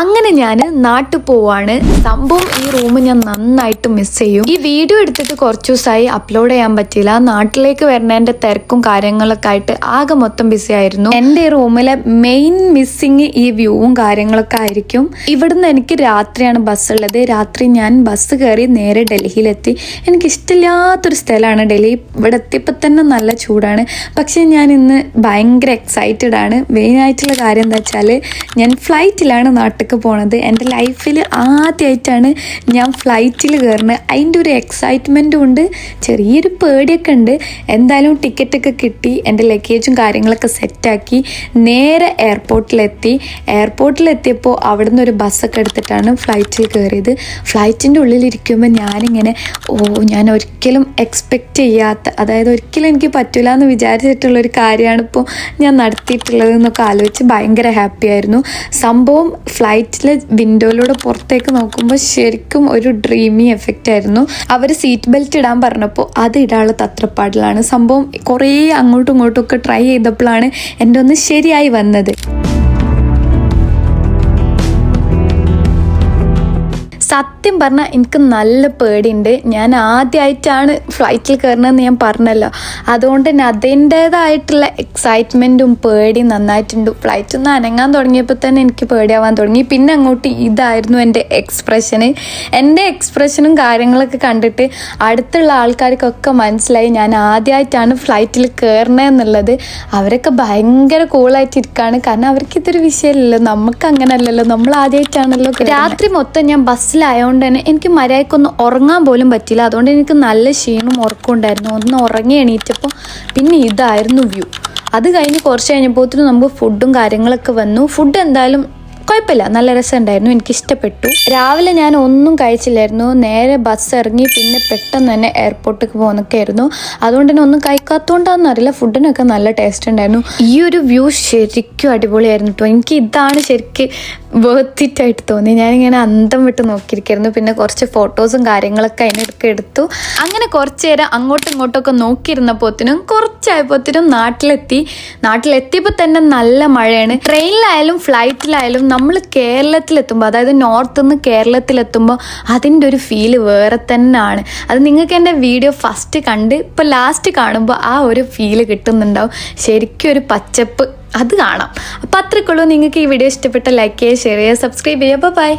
അങ്ങനെ ഞാൻ നാട്ടിൽ പോവാണ്. സംഭവം ഈ റൂം ഞാൻ നന്നായിട്ട് മിസ് ചെയ്യും. ഈ വീഡിയോ എടുത്തിട്ട് കുറച്ച് ദിവസമായി അപ്ലോഡ് ചെയ്യാൻ പറ്റിയില്ല. നാട്ടിലേക്ക് വരുന്നതിന്റെ തിരക്കും കാര്യങ്ങളൊക്കെ ആയിട്ട് ആകെ മൊത്തം ബിസി ആയിരുന്നു. എൻ്റെ ഈ റൂമിലെ മെയിൻ മിസ്സിങ് ഈ വ്യൂവും കാര്യങ്ങളൊക്കെ ആയിരിക്കും. ഇവിടുന്ന് എനിക്ക് രാത്രിയാണ് ബസ് ഉള്ളത്. രാത്രി ഞാൻ ബസ് കയറി നേരെ ഡൽഹിയിലെത്തി. എനിക്ക് ഇഷ്ടമില്ലാത്തൊരു സ്ഥലമാണ് ഡൽഹി. ഇവിടെ എത്തിയപ്പോൾ തന്നെ നല്ല ചൂടാണ്. പക്ഷെ ഞാൻ ഇന്ന് ഭയങ്കര എക്സൈറ്റഡ് ആണ്. മെയിനായിട്ടുള്ള കാര്യം എന്താ വെച്ചാൽ ഞാൻ ഫ്ലൈറ്റിലാണ് നാട്ടിലേക്ക് പോണത്. എൻ്റെ ലൈഫിൽ ആദ്യമായിട്ടാണ് ഞാൻ ഫ്ലൈറ്റിൽ കയറുന്നത്. അതിൻ്റെ ഒരു എക്സൈറ്റ്മെൻറ്റും ഉണ്ട്, ചെറിയൊരു പേടിയൊക്കെ ഉണ്ട്. എന്തായാലും ടിക്കറ്റൊക്കെ കിട്ടി, എൻ്റെ ലഗേജും കാര്യങ്ങളൊക്കെ സെറ്റാക്കി നേരെ എയർപോർട്ടിലെത്തിയപ്പോൾ അവിടുന്ന് ഒരു ബസ്സൊക്കെ എടുത്തിട്ടാണ് ഫ്ലൈറ്റിൽ കയറിയത്. ഫ്ലൈറ്റിൻ്റെ ഉള്ളിലിരിക്കുമ്പോൾ ഞാനിങ്ങനെ ഞാൻ ഒരിക്കലും എക്സ്പെക്റ്റ് ചെയ്യാത്ത, അതായത് ഒരിക്കലും എനിക്ക് പറ്റില്ല എന്ന് വിചാരിച്ചിട്ടുള്ളൊരു കാര്യമാണ് ഇപ്പോൾ ഞാൻ നടത്തിയിട്ടുള്ളത് എന്നൊക്കെ ആലോചിച്ച് ഭയങ്കര ഹാപ്പി ആയിരുന്നു. സംഭവം ഫ്ലൈറ്റിലെ വിൻഡോയിലൂടെ പുറത്തേക്ക് നോക്കുമ്പോൾ ശരിക്കും ഒരു ഡ്രീമി എഫക്റ്റ് ആയിരുന്നു. അവർ സീറ്റ് ബെൽറ്റ് ഇടാൻ പറഞ്ഞപ്പോൾ അത് ഇടാനുള്ള തത്രപ്പാടിലാണ്. സംഭവം കുറേ അങ്ങോട്ടും ഇങ്ങോട്ടും ഒക്കെ ട്രൈ ചെയ്തപ്പോഴാണ് എൻ്റെ ഒന്ന് ശരിയായി വന്നത്. സത്യം പറഞ്ഞാൽ എനിക്ക് നല്ല പേടിയുണ്ട്. ഞാൻ ആദ്യമായിട്ടാണ് ഫ്ലൈറ്റിൽ കയറണമെന്ന് ഞാൻ പറഞ്ഞല്ലോ. അതുകൊണ്ട് തന്നെ അതിൻ്റേതായിട്ടുള്ള എക്സൈറ്റ്മെൻറ്റും പേടിയും നന്നായിട്ടുണ്ട്. ഫ്ലൈറ്റിൽ നിന്ന് അനങ്ങാൻ തുടങ്ങിയപ്പോൾ തന്നെ എനിക്ക് പേടിയാവാൻ തുടങ്ങി. പിന്നെ അങ്ങോട്ട് ഇതായിരുന്നു എൻ്റെ എക്സ്പ്രഷന്. എൻ്റെ എക്സ്പ്രഷനും കാര്യങ്ങളൊക്കെ കണ്ടിട്ട് അടുത്തുള്ള ആൾക്കാർക്കൊക്കെ മനസ്സിലായി ഞാൻ ആദ്യമായിട്ടാണ് ഫ്ലൈറ്റിൽ കയറണമെന്നുള്ളത്. അവരൊക്കെ ഭയങ്കര കൂളായിട്ടിരിക്കുകയാണ്. കാരണം അവർക്കിതൊരു വിഷയമല്ലല്ലോ, നമുക്ക് അങ്ങനെ അല്ലല്ലോ, നമ്മൾ ആദ്യമായിട്ടാണല്ലോ. രാത്രി മൊത്തം ഞാൻ ബസ്സിലായതുകൊണ്ട് തന്നെ എനിക്ക് മര്യാദക്കൊന്ന് ഉറങ്ങാൻ പോലും പറ്റില്ല. അതുകൊണ്ട് എനിക്ക് നല്ല ക്ഷീണവും ഉറക്കം ഉണ്ടായിരുന്നു. ഒന്ന് ഉറങ്ങി എണീറ്റപ്പോൾ പിന്നെ ഇതായിരുന്നു വ്യൂ. അത് കഴിഞ്ഞ് കുറച്ച് കഴിഞ്ഞപ്പോഴത്തേനും നമുക്ക് ഫുഡും കാര്യങ്ങളൊക്കെ വന്നു. ഫുഡ് എന്തായാലും കുഴപ്പമില്ല, നല്ല രസമുണ്ടായിരുന്നു, എനിക്കിഷ്ടപ്പെട്ടു. രാവിലെ ഞാൻ ഒന്നും കഴിച്ചില്ലായിരുന്നു. നേരെ ബസ് ഇറങ്ങി പിന്നെ പെട്ടെന്ന് തന്നെ എയർപോർട്ടിലേക്ക് പോകുന്നൊക്കെ ആയിരുന്നു. അതുകൊണ്ട് തന്നെ ഒന്നും കഴിക്കാത്തതുകൊണ്ടാണെന്നറിയില്ല, ഫുഡിനൊക്കെ നല്ല ടേസ്റ്റ് ഉണ്ടായിരുന്നു. ഈ ഒരു വ്യൂ ശരിക്കും അടിപൊളിയായിരുന്നു കേട്ടോ. എനിക്ക് ഇതാണ് ശരിക്കും വർത്ത് ഇറ്റ് ആയിട്ട് തോന്നി. ഞാനിങ്ങനെ അന്തം വിട്ട് നോക്കിയിരിക്കായിരുന്നു. പിന്നെ കുറച്ച് ഫോട്ടോസും കാര്യങ്ങളൊക്കെ അതിനിടയ്ക്ക് എടുത്തു. അങ്ങനെ കുറച്ച് നേരം അങ്ങോട്ടും ഇങ്ങോട്ടൊക്കെ നോക്കിയിരുന്നപ്പോഴത്തേനും കുറച്ചായപ്പോഴത്തേനും നാട്ടിലെത്തിയപ്പോൾ തന്നെ നല്ല മഴയാണ്. ട്രെയിനിലായാലും ഫ്ലൈറ്റിലായാലും നമ്മൾ കേരളത്തിലെത്തുമ്പോൾ, അതായത് നോർത്ത് നിന്ന് കേരളത്തിലെത്തുമ്പോൾ അതിൻ്റെ ഒരു ഫീല് വേറെ തന്നെയാണ്. അത് നിങ്ങൾക്ക് എൻ്റെ വീഡിയോ ഫസ്റ്റ് കണ്ട് ഇപ്പോൾ ലാസ്റ്റ് കാണുമ്പോൾ ആ ഒരു ഫീല് കിട്ടുന്നുണ്ടാവും. ശരിക്കും ഒരു പച്ചപ്പ് അത് കാണാം. അപ്പോൾ അത്രയ്ക്കുള്ളൂ. നിങ്ങൾക്ക് ഈ വീഡിയോ ഇഷ്ടപ്പെട്ട ലൈക്ക് ചെയ്യുക, ഷെയർ ചെയ്യുക, സബ്സ്ക്രൈബ് ചെയ്യുക. ബൈ.